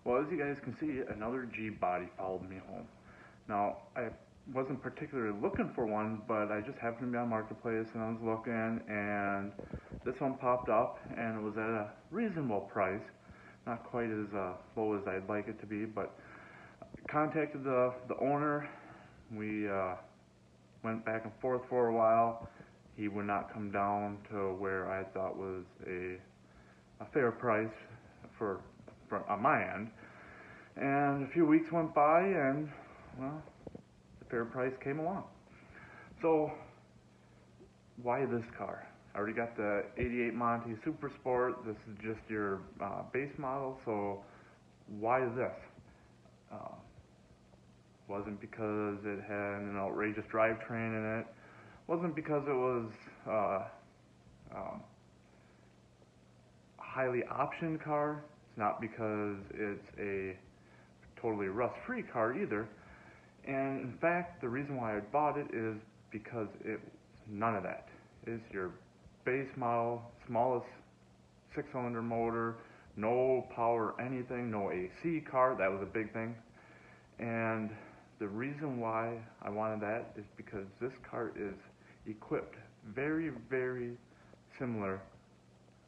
Well, as you guys can see, another G body followed me home. Now, I wasn't particularly looking for one, but I just happened to be on Marketplace and I was looking, and this one popped up, and it was at a reasonable price. Not quite as low as I'd like it to be, but contacted the owner. We went back and forth for a while. He would not come down to where I thought was a fair price for on my end. And a few weeks went by, and well, the fair price came along. So why this car? I already got the '88 Monte Super Sport. This is just your base model, so why this? Wasn't because it had an outrageous drivetrain in it. Wasn't because it was a highly optioned car. It's not because it's a totally rust-free car either. And in fact, the reason why I bought it is because it's none of that. It's your base model, smallest six-cylinder motor, no power anything, no AC car. That was a big thing. And the reason why I wanted that is because this car is equipped very, very similar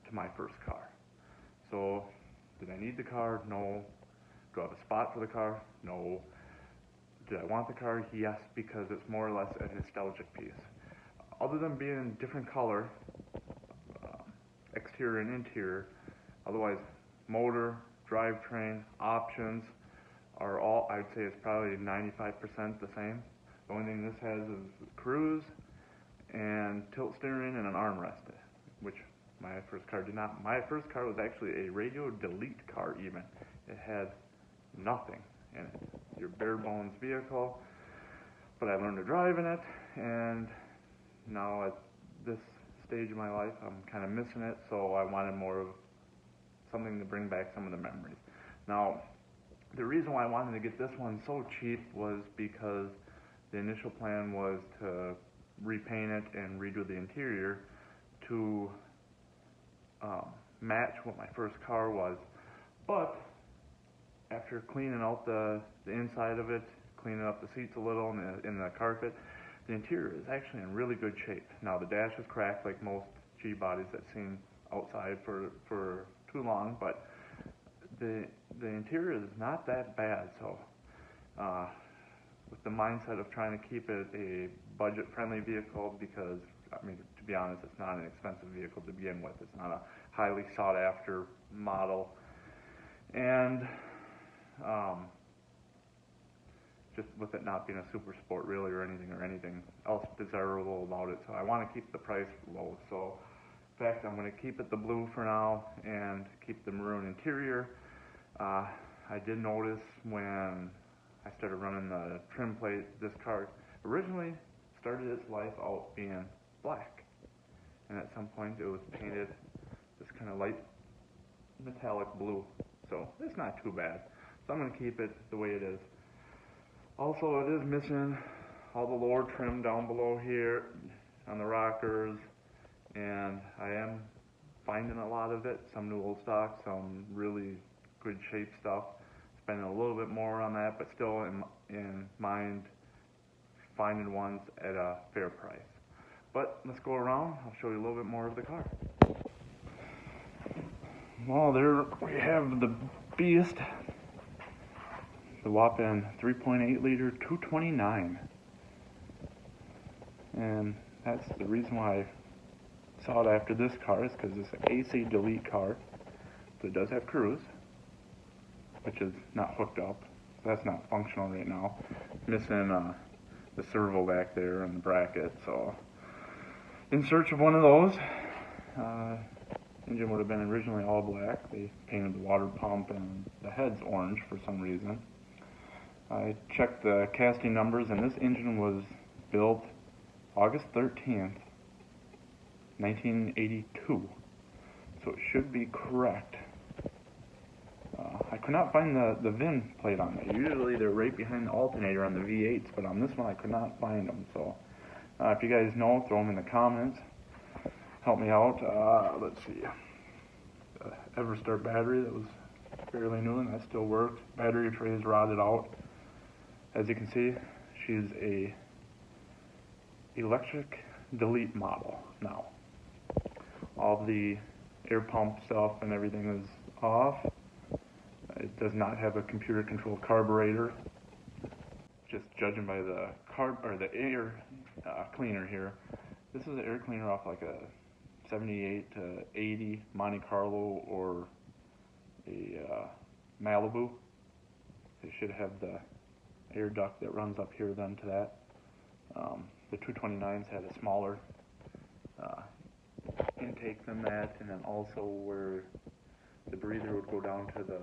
to my first car. So, did I need the car? No. Do I have a spot for the car? No. Did I want the car? Yes, because it's more or less a nostalgic piece. Other than being different color, exterior and interior, otherwise motor, drivetrain, options are all, I'd say it's probably 95% the same. The only thing this has is cruise and tilt steering and an armrest, which my first car did not. My first car was actually a radio delete car even. It had nothing in it. Your bare bones vehicle. But I learned to drive in it, and now at this stage of my life I'm kind of missing it, so I wanted more of something to bring back some of the memories. Now, the reason why I wanted to get this one so cheap was because the initial plan was to repaint it and redo the interior to match what my first car was. But after cleaning out the inside of it, cleaning up the seats a little and in the carpet, the interior is actually in really good shape. Now the dash is cracked like most G bodies I've seen outside for too long, but the interior is not that bad. So with the mindset of trying to keep it a budget-friendly vehicle, because I mean, to be honest, it's not an expensive vehicle to begin with. It's not a highly sought-after model, and just with it not being a super sport really or anything else desirable about it. So I want to keep the price low. So in fact, I'm going to keep it the blue for now and keep the maroon interior. I did notice when I started running the trim plate, this car originally started its life out being black, and at some point it was painted this kind of light metallic blue. So it's not too bad. So I'm going to keep it the way it is. Also, it is missing all the lower trim down below here on the rockers, and I am finding a lot of it, some new old stock, some really good shape stuff. Spending a little bit more on that, but still in mind finding ones at a fair price. But let's go around, I'll show you a little bit more of the car. Well, there we have the beast. The whopping 3.8 liter 229, and that's the reason why I sought after this car, is because it's an AC delete car, so it does have cruise, which is not hooked up. That's not functional right now. Missing the servo back there and the bracket, so in search of one of those. Engine would have been originally all black. They painted the water pump and the heads orange for some reason. I checked the casting numbers, and this engine was built August 13th, 1982. So it should be correct. I could not find the VIN plate on it. Usually they're right behind the alternator on the V8s, but on this one I could not find them. So if you guys know, throw them in the comments. Help me out. Let's see. The Everstart battery that was fairly new, and that still works. Battery tray is rotted out. As you can see, she's a electric delete model now. All the air pump stuff and everything is off. It does not have a computer controlled carburetor. Just judging by the air cleaner here, this is an air cleaner off like a 78 to 80 Monte Carlo or a Malibu. It should have the air duct that runs up here then to that. The 229s had a smaller intake than that, and then also where the breather would go down to the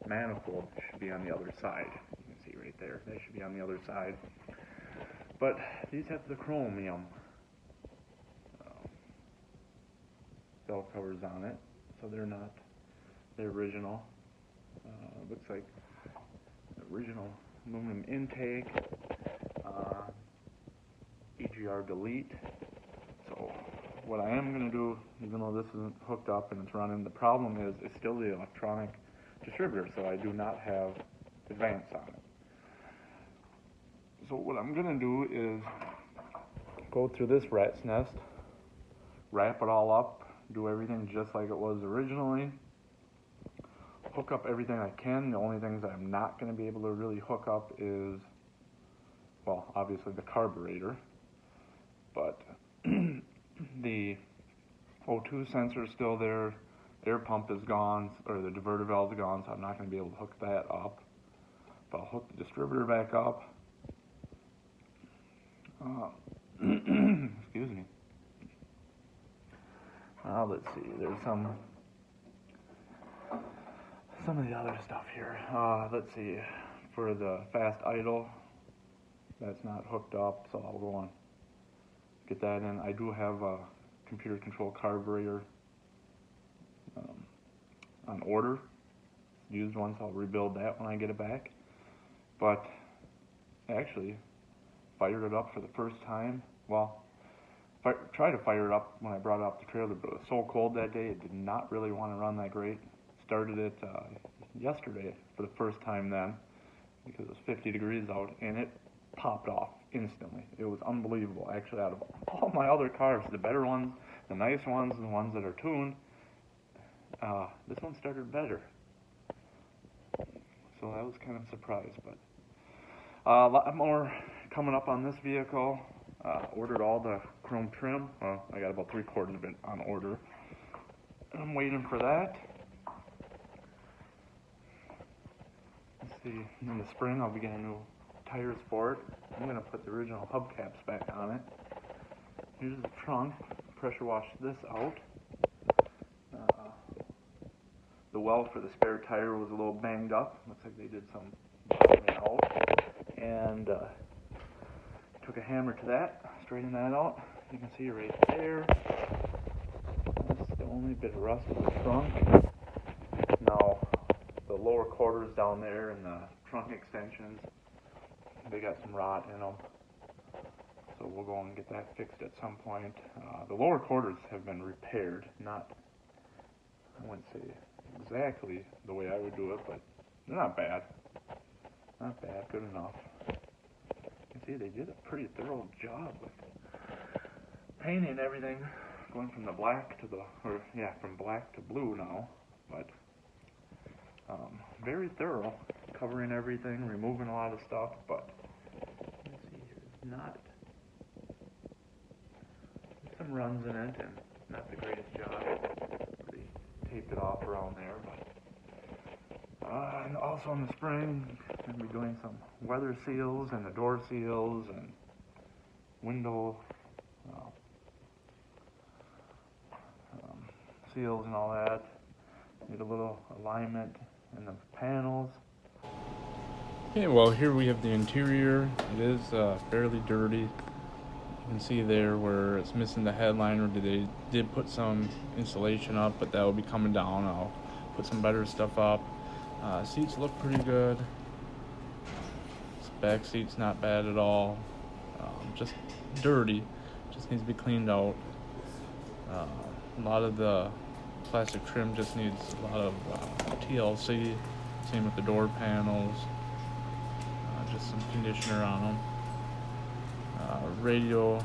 manifold should be on the other side. You can see right there, they should be on the other side. But these have the chromium bell covers on it, so they're not the original. Looks like the original aluminum intake, EGR delete. So what I am going to do, even though this isn't hooked up and it's running, the problem is it's still the electronic distributor, so I do not have advance on it. So what I'm going to do is go through this rat's nest, wrap it all up, do everything just like it was originally, hook up everything I can. The only things I'm not going to be able to really hook up is, well, obviously the carburetor, but the O2 sensor is still there, air pump is gone, or the diverter valve is gone, so I'm not going to be able to hook that up. But I'll hook the distributor back up. Excuse me. Let's see, there's some of the other stuff here. Let's see, for the fast idle, that's not hooked up, so I'll go on get that in. I do have a computer controlled carburetor on order, used one, so I'll rebuild that when I get it back. But actually fired it up for the first time. Well, tried to fire it up when I brought it off the trailer, but it was so cold that day it did not really want to run that great. Started it yesterday for the first time then, because it was 50 degrees out, and it popped off instantly. It was unbelievable. Actually, out of all my other cars, the better ones, the nice ones, and the ones that are tuned, this one started better. So I was kind of surprised, but a lot more coming up on this vehicle. Ordered all the chrome trim. Well, I got about 3/4 of it on order. I'm waiting for that. Let's see, in the spring I'll be getting new tires for it. I'm going to put the original hubcaps back on it. Here's the trunk. Pressure washed this out. The well for the spare tire was a little banged up. Looks like they did some busting out. And took a hammer to that, straightened that out. You can see right there. That's the only bit of rust in the trunk. Now, the lower quarters down there and the trunk extensions, they got some rot in them. So we'll go and get that fixed at some point. The lower quarters have been repaired, not, I wouldn't say exactly the way I would do it, but they're not bad. Not bad, good enough. You can see they did a pretty thorough job with painting everything, going from the black to from black to blue now, but very thorough, covering everything, removing a lot of stuff, but you can see here's not, there's some runs in it, and not the greatest job. They taped it off around there, but and also in the spring, I'm going to be doing some weather seals and the door seals and window seals and all that. Need a little alignment in the panels. Okay, well here we have the interior. It is fairly dirty. You can see there where it's missing the headliner. They did put some insulation up, but that will be coming down. I'll put some better stuff up. Seats look pretty good. This back seat's not bad at all. Just dirty. Just needs to be cleaned out. A lot of the plastic trim just needs a lot of TLC. Same with the door panels. Just some conditioner on them. Radio,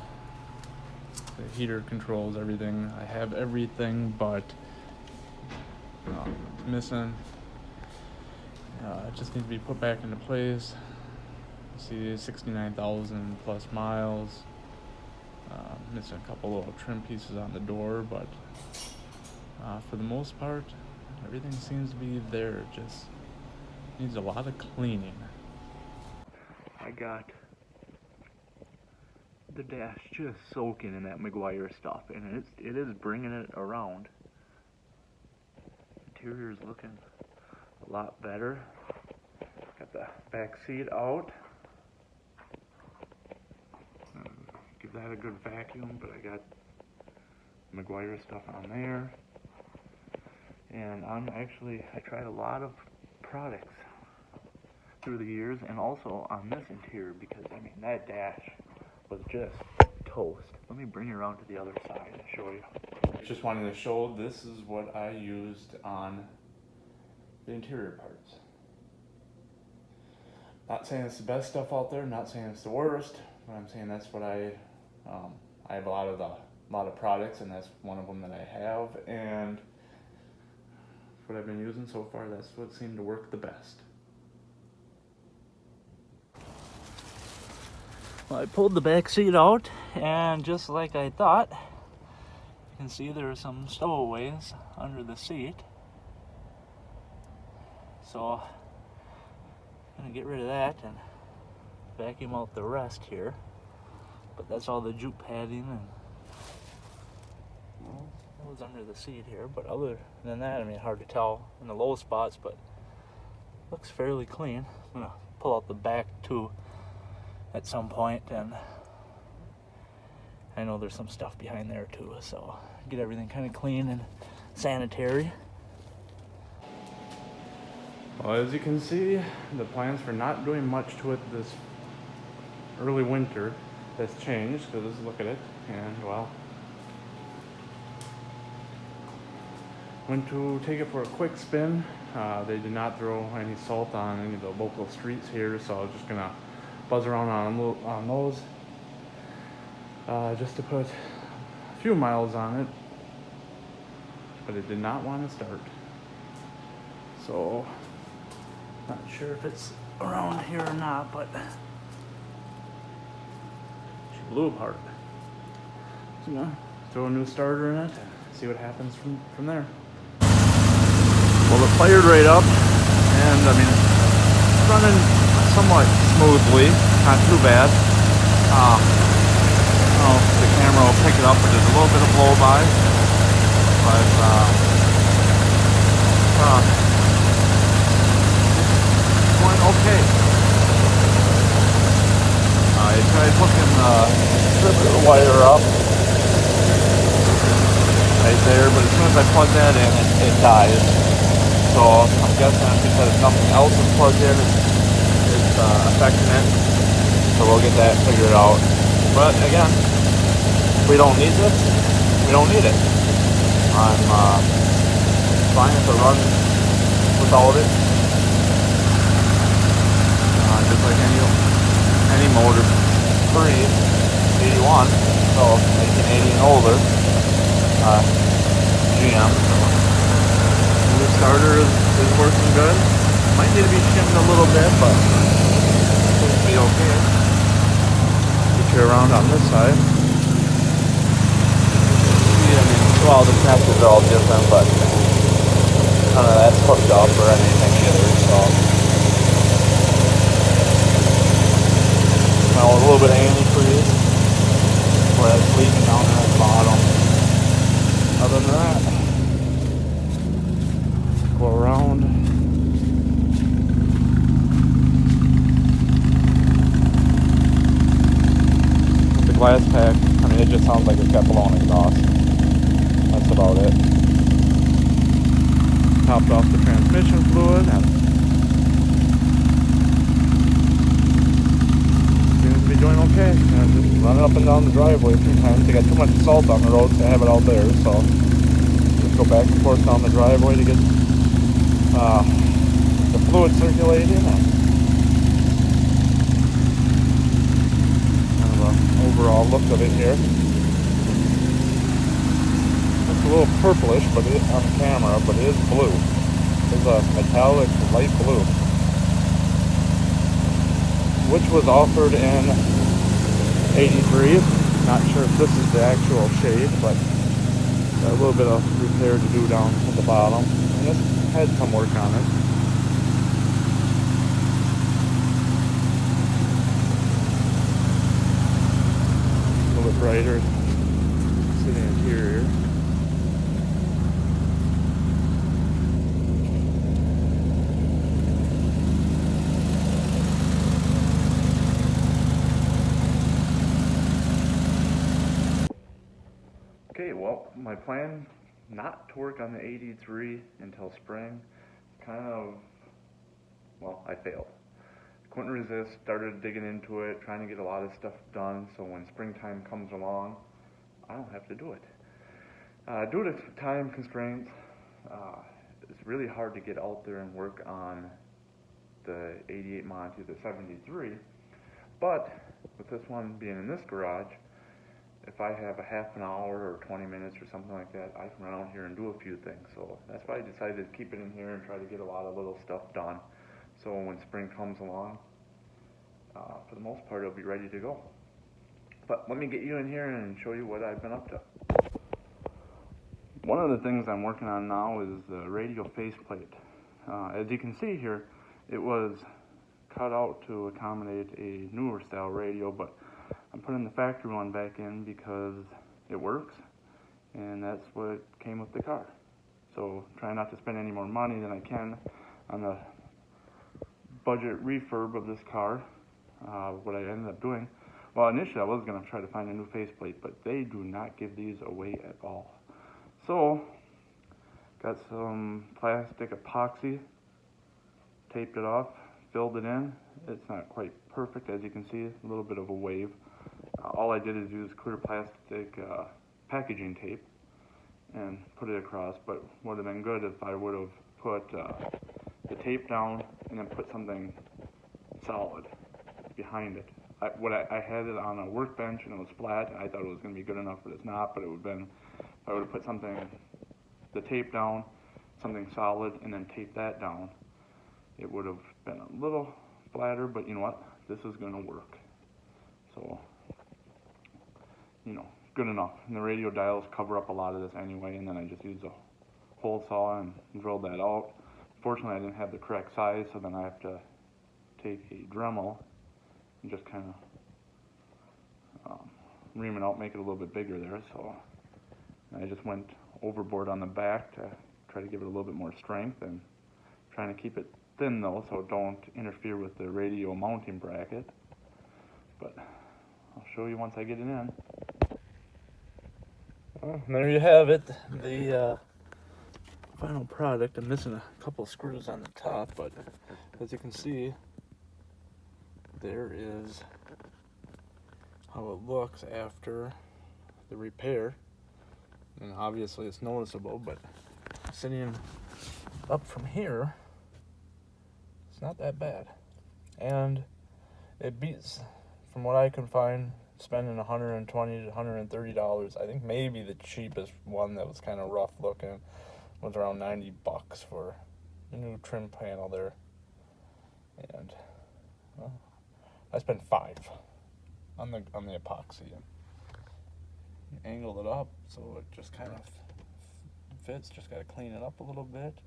the heater controls everything. I have everything, but missing. It just needs to be put back into place. See, 69,000 plus miles. Missing a couple little trim pieces on the door, but for the most part, everything seems to be there. It just needs a lot of cleaning. I got the dash just soaking in that McGuire stuff, and it is bringing it around. Interior is looking a lot better. Got the back seat out. Give that a good vacuum, but I got McGuire stuff on there. And I tried a lot of products through the years, and also on this interior, because I mean that dash was just toast. Let me bring you around to the other side and show you. Just wanted to show this is what I used on the interior parts. Not saying it's the best stuff out there, not saying it's the worst, but I'm saying that's what I have a lot of products, and that's one of them that I have, and what I've been using so far, that's what seemed to work the best. Well, I pulled the back seat out, and just like I thought, you can see there are some stowaways under the seat. So I'm gonna get rid of that and vacuum out the rest here. But that's all the jute padding and it was under the seat here. But other than that, I mean, hard to tell in the low spots, but looks fairly clean. I'm gonna pull out the back too at some point, and I know there's some stuff behind there too, so get everything kind of clean and sanitary. Well, as you can see, the plans for not doing much to it this early winter has changed, because look at it, and well, went to take it for a quick spin. They did not throw any salt on any of the local streets here, so I was just gonna buzz around on those just to put a few miles on it, but it did not want to start. So not sure if it's around here or not, but she blew apart. So throw a new starter in it and see what happens from there. Well, it fired right up, and I mean, it's running somewhat smoothly, not too bad. I don't know if the camera will pick it up, but there's a little bit of blow by. But it's going okay. I tried hooking the wire up right there, but as soon as I plug that in, it dies. So I'm guessing that's because nothing else is plugged in. It's affecting it. So we'll get that figured out. But again, if we don't need this, we don't need it. I'm fine if it runs without it. Just like any motor. Free 81, so 1980 and older. GM. The starter is working good. Might need to be shimmed a little bit, but it should be okay. Get you around on this side. Yeah, I mean, well, the connectors are all different, but none of that's hooked up or anything either, so. Smell a little bit of antifreeze, where it's leaking down there at the bottom. Other than that, go around. With the glass pack, I mean, it just sounds like it's got blown exhaust. That's about it. Topped off the transmission fluid, and seems to be doing okay. Just running up and down the driveway a few times. They got too much salt on the road to have it out there, so just go back and forth down the driveway to get the fluid circulating. And kind of an overall look of it here. It's a little purplish, but on camera, but it is blue. It's a metallic light blue, which was offered in 83. Not sure if this is the actual shade, but got a little bit of repair to do down at the bottom. And this had some work on it. A little bit brighter. See the interior. Okay, well, my plan not to work on the 83 until spring, I failed. Couldn't resist, started digging into it, trying to get a lot of stuff done, so when springtime comes along, I don't have to do it. Due to time constraints, it's really hard to get out there and work on the 88 Monte, the 73, but with this one being in this garage, if I have a half an hour or 20 minutes or something like that, I can run out here and do a few things. So that's why I decided to keep it in here and try to get a lot of little stuff done. So when spring comes along, for the most part, it'll be ready to go. But let me get you in here and show you what I've been up to. One of the things I'm working on now is the radio faceplate. As you can see here, it was cut out to accommodate a newer style radio, but I'm putting the factory one back in because it works, and that's what came with the car. So trying not to spend any more money than I can on the budget refurb of this car. What I ended up doing, well, initially I was going to try to find a new faceplate, but they do not give these away at all. So got some plastic epoxy, taped it off, filled it in. It's not quite perfect, as you can see, a little bit of a wave. All I did is use clear plastic packaging tape and put it across, but would have been good if I would have put the tape down and then put something solid behind it. I had it on a workbench and it was flat, and I thought it was going to be good enough, but it's not. But it would have been, if I would have put the tape down, something solid, and then tape that down, it would have been a little flatter, but you know what? This is going to work. So, good enough. And the radio dials cover up a lot of this anyway, and then I just used a hole saw and drilled that out. Fortunately, I didn't have the correct size, so then I have to take a Dremel and just kind of ream it out, make it a little bit bigger there. So I just went overboard on the back to try to give it a little bit more strength, and trying to keep it thin though, so it don't interfere with the radio mounting bracket. But I'll show you once I get it in. Well, there you have it, the final product. I'm missing a couple of screws on the top, but as you can see, there is how it looks after the repair. And obviously it's noticeable, but sitting up from here, it's not that bad. And it beats, from what I can find, spending $120 to $130. I think maybe the cheapest one that was kind of rough looking was around $90 for the new trim panel there. And well, I spent $5 on the epoxy. Angled it up so it just kind of fits. Just got to clean it up a little bit.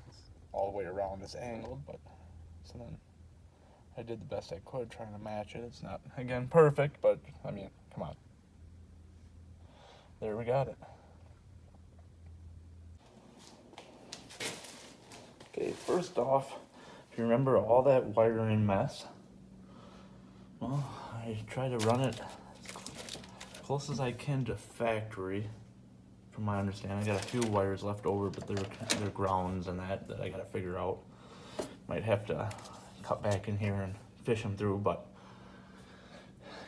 It's all the way around is angled, but so then I did the best I could trying to match it. It's not, again, perfect, but I mean, come on. There we got it. Okay, first off, if you remember all that wiring mess, well, I try to run it as close as I can to factory. From my understanding, I got a few wires left over, but they're grounds and that I got to figure out. Might have to cut back in here and fish them through, but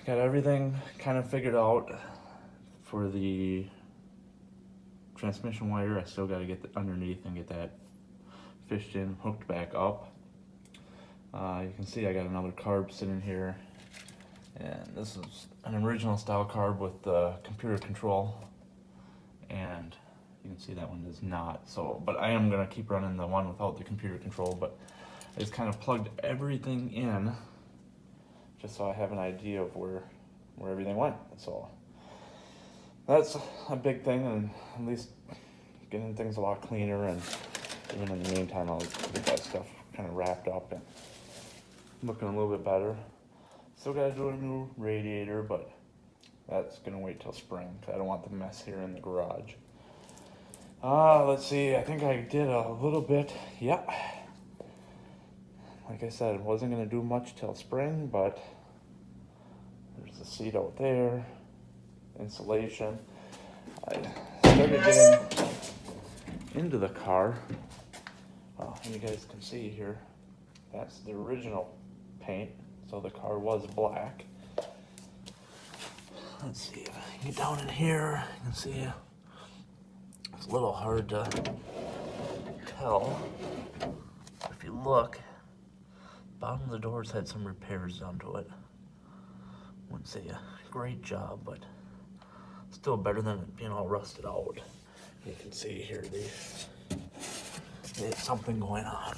got everything kind of figured out for the transmission wire. I still got to get underneath and get that fished in, hooked back up. You can see I got another carb sitting here, and this is an original style carb with the computer control, and you can see that one does not. So, but I am gonna keep running the one without the computer control. But I just kind of plugged everything in just so I have an idea of where everything went. So that's a big thing, and at least getting things a lot cleaner. And even in the meantime, I'll get that stuff kind of wrapped up and looking a little bit better. Still got to do a new radiator, but that's gonna wait till spring because I don't want the mess here in the garage. Let's see. I think I did a little bit. Yeah. Like I said, I wasn't gonna do much till spring, but there's the seat out there, insulation. I started getting into the car. And you guys can see here, that's the original paint. So the car was black. Let's see if I can get down in here. You can see it's a little hard to tell. If you look, bottom of the doors had some repairs done to it. Wouldn't say a great job, but still better than it being all rusted out. You can see here there's something going on.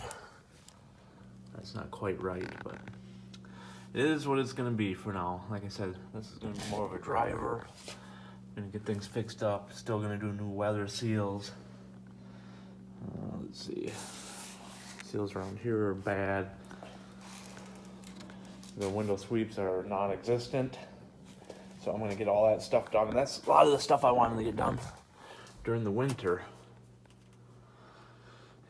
That's not quite right, but it is what it's gonna be for now. Like I said, this is gonna be more of a driver. I'm gonna get things fixed up. Still gonna do new weather seals. Let's see. Seals around here are bad. The window sweeps are non-existent. So I'm gonna get all that stuff done. And that's a lot of the stuff I wanted to get done during the winter.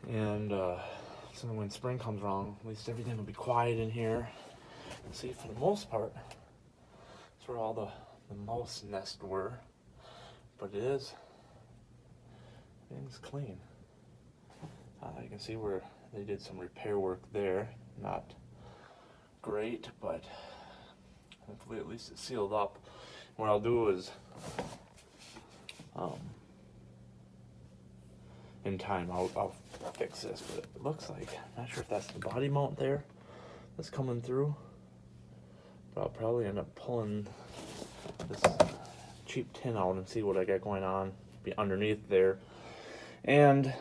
And so when spring comes around, at least everything will be quiet in here. And see, for the most part, that's where all the mouse nests were. But everything's clean. You can see where they did some repair work there. Not great, but hopefully at least it's sealed up. What I'll do is, in time, I'll fix this. But it looks like, I'm not sure if that's the body mount there that's coming through. But I'll probably end up pulling this cheap tin out and see what I got going on be underneath there. And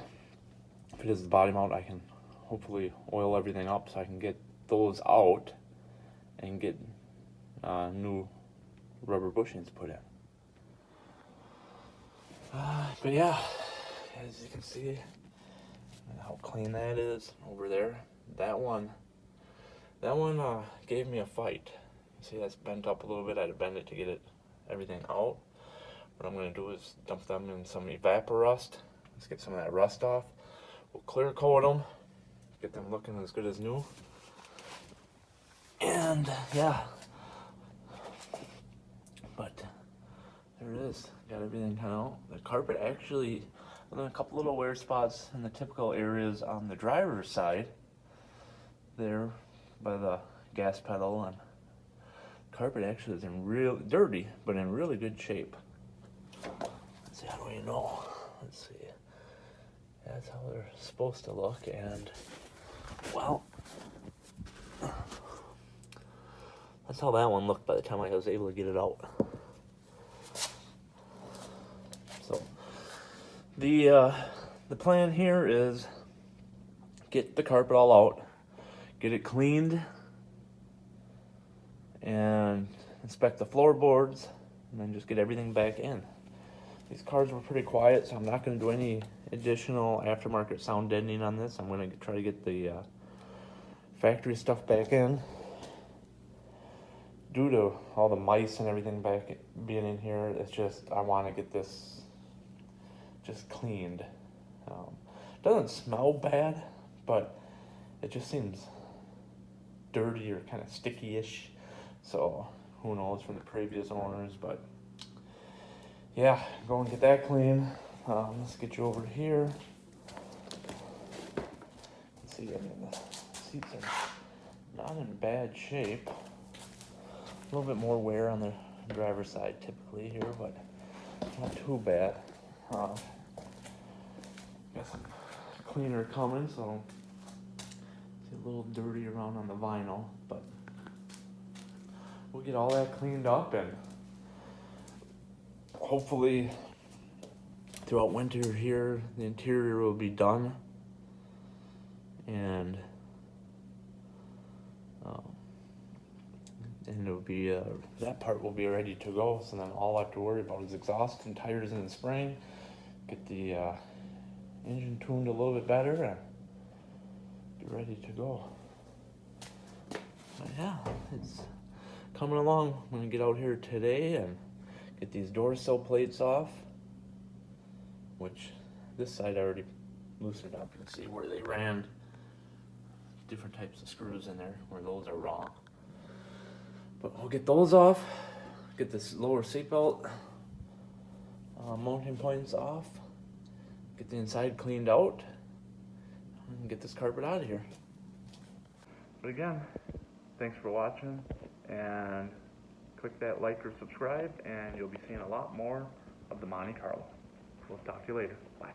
if it is the body mount, I can hopefully oil everything up so I can get those out and get new rubber bushings put in. But yeah, as you can see how clean that is over there. That one gave me a fight. See, that's bent up a little bit. I had to bend it to get everything out. What I'm going to do is dump them in some Evaporust. Let's get some of that rust off. We'll clear coat them, get them looking as good as new. And yeah, but there it is. Got everything kind of out. The carpet actually, other than a couple little wear spots in the typical areas on the driver's side, there by the gas pedal, and carpet actually is in real dirty, but in really good shape. Let's see, how do we know? Let's see. That's how they're supposed to look, and well, that's how that one looked by the time I was able to get it out. So the plan here is get the carpet all out, get it cleaned, and inspect the floorboards, and then just get everything back in. These cars were pretty quiet, so I'm not going to do any additional aftermarket sound deadening on this. I'm going to try to get the factory stuff back in. Due to all the mice and everything back being in here, it's just, I want to get this just cleaned. Doesn't smell bad, but it just seems dirty or kind of sticky-ish. So who knows from the previous owners, but yeah, go and get that clean. Let's get you over here. Let's see, I mean, the seats are not in bad shape. A little bit more wear on the driver's side typically here, but not too bad. got some cleaner coming, so it's a little dirty around on the vinyl, but we'll get all that cleaned up, and hopefully throughout winter here the interior will be done, and it'll be that part will be ready to go. So then all I have to worry about is exhaust and tires in the spring, get the engine tuned a little bit better, and be ready to go. But yeah, it's coming along. I'm gonna get out here today and get these door sill plates off, which this side I already loosened up. You can see where they ran different types of screws in there where those are wrong. But we'll get those off, get this lower seatbelt mounting points off, get the inside cleaned out, and get this carpet out of here. But again, thanks for watching, and click that like or subscribe, and you'll be seeing a lot more of the Monte Carlo. We'll talk to you later. Bye.